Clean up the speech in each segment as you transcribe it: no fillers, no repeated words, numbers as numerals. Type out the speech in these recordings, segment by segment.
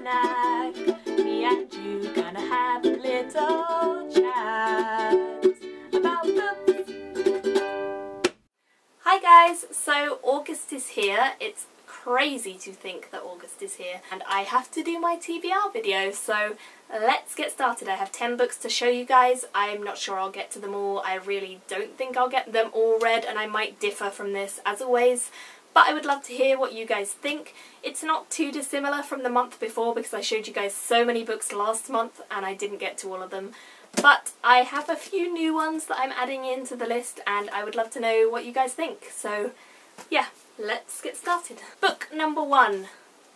snack. Me and you gonna have a little chat about books. Hi guys, so August is here. It's crazy to think that August is here and I have to do my TBR video, so let's get started. I have 10 books to show you guys. I'm not sure I'll get to them all. I really don't think I'll get them all read and I might differ from this as always, but I would love to hear what you guys think. It's not too dissimilar from the month before because I showed you guys so many books last month and I didn't get to all of them. But I have a few new ones that I'm adding into the list and I would love to know what you guys think. So yeah, let's get started. Book number 1.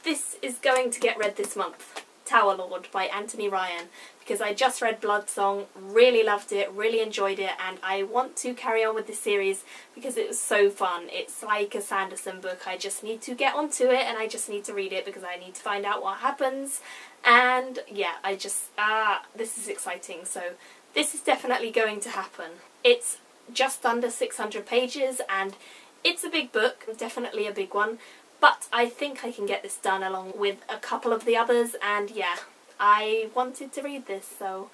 This is going to get read this month. Tower Lord by Anthony Ryan, because I just read Blood Song, really loved it, really enjoyed it, and I want to carry on with this series because it was so fun. It's like a Sanderson book. I just need to get onto it and I just need to read it because I need to find out what happens. And yeah, this is exciting. So this is definitely going to happen. It's just under 600 pages and it's a big book, definitely a big one, but I think I can get this done along with a couple of the others, and yeah, I wanted to read this, so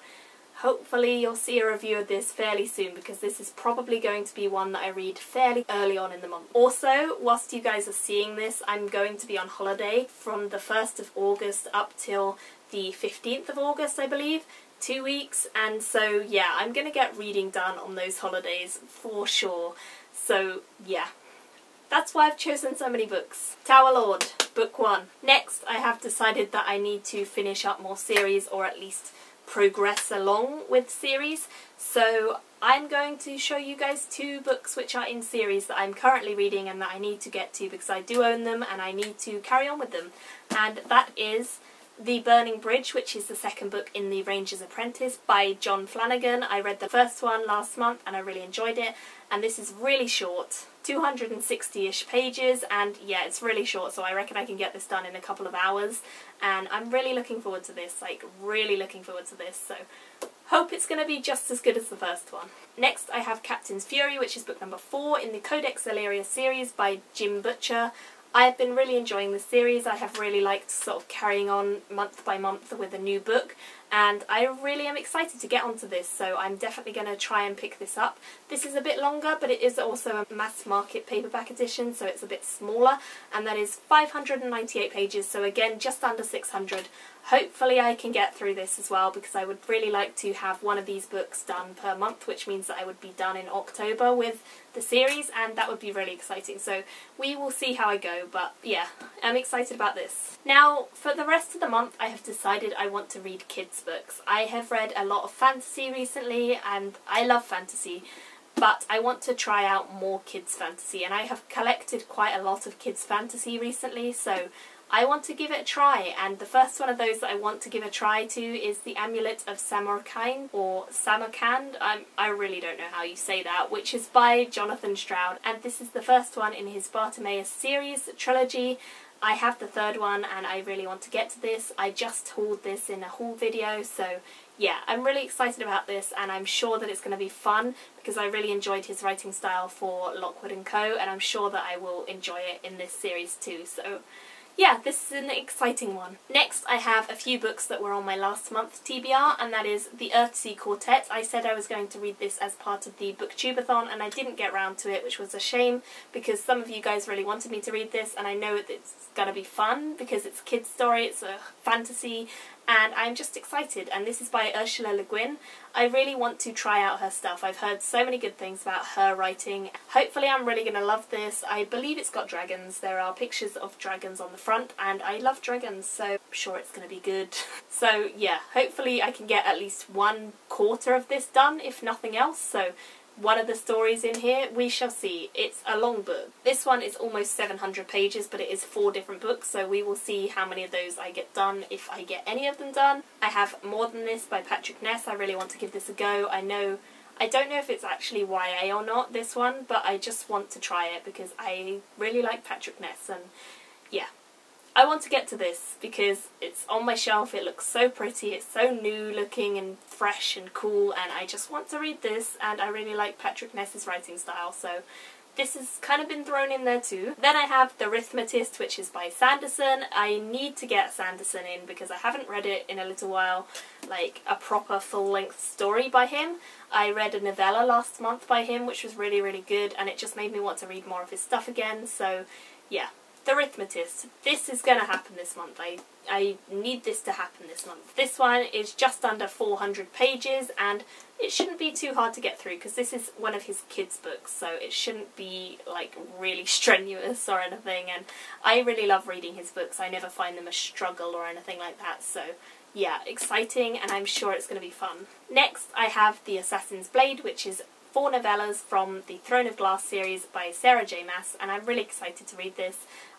hopefully you'll see a review of this fairly soon because this is probably going to be one that I read fairly early on in the month. Also, whilst you guys are seeing this, I'm going to be on holiday from the 1st of August up till the 15th of August, I believe. 2 weeks, and so yeah, I'm gonna get reading done on those holidays for sure. So yeah, that's why I've chosen so many books. Tower Lord, book 1. Next, I have decided that I need to finish up more series, or at least progress along with series. So I'm going to show you guys 2 books which are in series that I'm currently reading and that I need to get to because I do own them and I need to carry on with them. And that is The Burning Bridge, which is the second book in the Ranger's Apprentice by John Flanagan. I read the first one last month and I really enjoyed it, and this is really short, 260-ish pages, and yeah, it's really short, so I reckon I can get this done in a couple of hours, and I'm really looking forward to this, like really looking forward to this, so hope it's going to be just as good as the first one. Next I have Captain's Fury, which is book number 4 in the Codex Illyria series by Jim Butcher. I have been really enjoying this series. I have really liked sort of carrying on month by month with a new book, and I really am excited to get onto this, so I'm definitely going to try and pick this up. This is a bit longer, but it is also a mass market paperback edition, so it's a bit smaller, and that is 598 pages, so again just under 600. Hopefully I can get through this as well because I would really like to have one of these books done per month, which means that I would be done in October with the series, and that would be really exciting. So we will see how I go, but yeah, I'm excited about this. Now, for the rest of the month I have decided I want to read kids books. I have read a lot of fantasy recently and I love fantasy, but I want to try out more kids fantasy, and I have collected quite a lot of kids fantasy recently, so I want to give it a try, and the first one of those that I want to give a try to is The Amulet of Samarkand, or Samarkand, I really don't know how you say that, which is by Jonathan Stroud, and this is the first one in his Bartimaeus series trilogy. I have the third one and I really want to get to this. I just hauled this in a haul video, so yeah, I'm really excited about this, and I'm sure that it's going to be fun because I really enjoyed his writing style for Lockwood & Co, and I'm sure that I will enjoy it in this series too, so yeah, this is an exciting one. Next I have a few books that were on my last month's TBR, and that is The Earthsea Quartet. I said I was going to read this as part of the Booktubeathon and I didn't get round to it, which was a shame because some of you guys really wanted me to read this, and I know that it's going to be fun because it's a kid's story, it's a fantasy, and I'm just excited. And this is by Ursula Le Guin. I really want to try out her stuff. I've heard so many good things about her writing. Hopefully I'm really going to love this. I believe it's got dragons. There are pictures of dragons on the front and I love dragons, so I'm sure it's going to be good. So yeah, hopefully I can get at least 1/4 of this done, if nothing else. So one of the stories in here, we shall see. It's a long book. This one is almost 700 pages, but it is 4 different books, so we will see how many of those I get done, if I get any of them done. I have More Than This by Patrick Ness. I really want to give this a go. I don't know if it's actually YA or not, this one, but I just want to try it because I really like Patrick Ness, and yeah. I want to get to this because it's on my shelf, it looks so pretty, it's so new looking and fresh and cool, and I just want to read this, and I really like Patrick Ness's writing style, so this has kind of been thrown in there too. Then I have The Arithmetist, which is by Sanderson. I need to get Sanderson in because I haven't read it in a little while, like a proper full-length story by him. I read a novella last month by him, which was really, really good, and it just made me want to read more of his stuff again, so yeah. The Arithmetist. This is going to happen this month. I need this to happen this month. This one is just under 400 pages and it shouldn't be too hard to get through because this is one of his kids' books, so it shouldn't be like really strenuous or anything, and I really love reading his books. I never find them a struggle or anything like that, so yeah, exciting, and I'm sure it's going to be fun. Next I have The Assassin's Blade, which is 4 novellas from the Throne of Glass series by Sarah J. Maas, and I'm really excited to read this.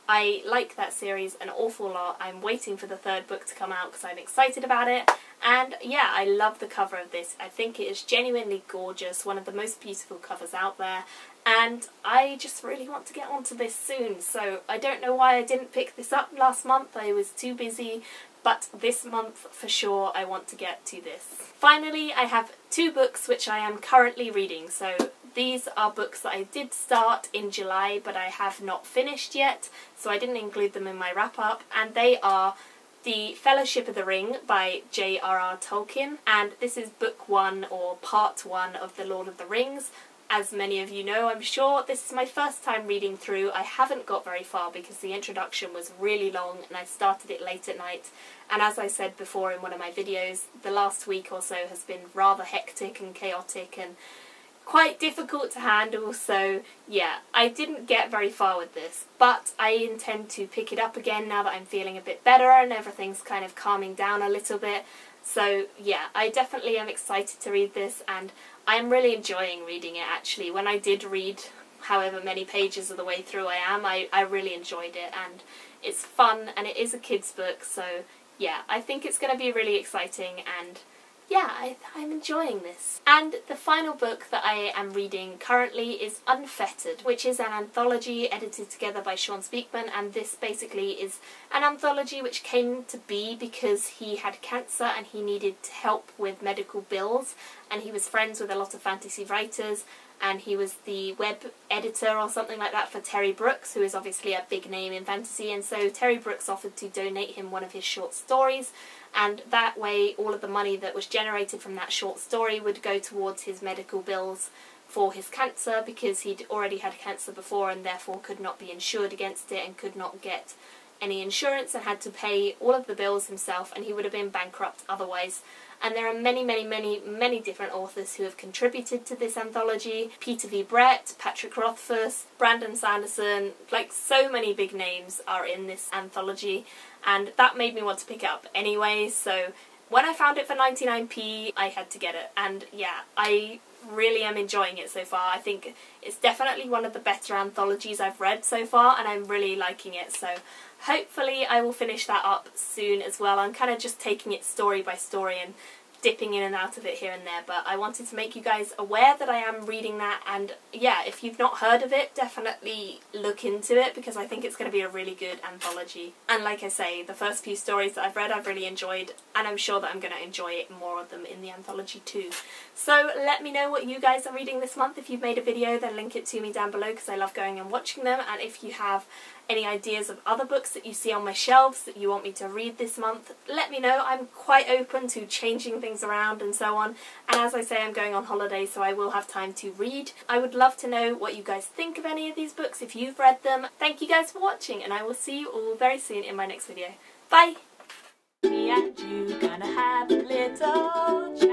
I like that series an awful lot. I'm waiting for the 3rd book to come out because I'm excited about it. And yeah, I love the cover of this. I think it is genuinely gorgeous, one of the most beautiful covers out there. And I just really want to get onto this soon. So I don't know why I didn't pick this up last month. I was too busy. But this month for sure I want to get to this. Finally, I have 2 books which I am currently reading. So these are books that I did start in July but I have not finished yet, so I didn't include them in my wrap-up, and they are The Fellowship of the Ring by J.R.R. Tolkien, and this is book 1 or part 1 of The Lord of the Rings. As many of you know, I'm sure, this is my first time reading through. I haven't got very far because the introduction was really long and I started it late at night, and as I said before in one of my videos, the last week or so has been rather hectic and chaotic and quite difficult to handle, so yeah, I didn't get very far with this, but I intend to pick it up again now that I'm feeling a bit better and everything's kind of calming down a little bit. So yeah, I definitely am excited to read this, and I'm really enjoying reading it actually. When I did read however many pages of the way through I really enjoyed it, and it's fun and it is a kid's book, so yeah, I think it's going to be really exciting, and yeah, I'm enjoying this. And the final book that I am reading currently is Unfettered, which is an anthology edited together by Sean Speakman, and this basically is an anthology which came to be because he had cancer and he needed help with medical bills, and he was friends with a lot of fantasy writers, and he was the web editor or something like that for Terry Brooks, who is obviously a big name in fantasy, and so Terry Brooks offered to donate him one of his short stories, and that way all of the money that was generated from that short story would go towards his medical bills for his cancer, because he'd already had cancer before and therefore could not be insured against it and could not get any insurance and had to pay all of the bills himself, and he would have been bankrupt otherwise. And there are many different authors who have contributed to this anthology. Peter V. Brett, Patrick Rothfuss, Brandon Sanderson, like so many big names are in this anthology, and that made me want to pick it up anyway, so when I found it for 99p I had to get it, and yeah, I really am enjoying it so far. I think it's definitely one of the better anthologies I've read so far, and I'm really liking it, so hopefully I will finish that up soon as well. I'm kind of just taking it story by story and dipping in and out of it here and there, but I wanted to make you guys aware that I am reading that, and yeah, if you've not heard of it, definitely look into it because I think it's going to be a really good anthology. And like I say, the first few stories that I've read I've really enjoyed, and I'm sure that I'm going to enjoy more of them in the anthology too. So let me know what you guys are reading this month. If you've made a video, then link it to me down below because I love going and watching them, and if you have any ideas of other books that you see on my shelves that you want me to read this month, let me know. I'm quite open to changing things around and so on, and as I say, I'm going on holiday so I will have time to read. I would love to know what you guys think of any of these books if you've read them. Thank you guys for watching, and I will see you all very soon in my next video. Bye! Me and you gonna have a little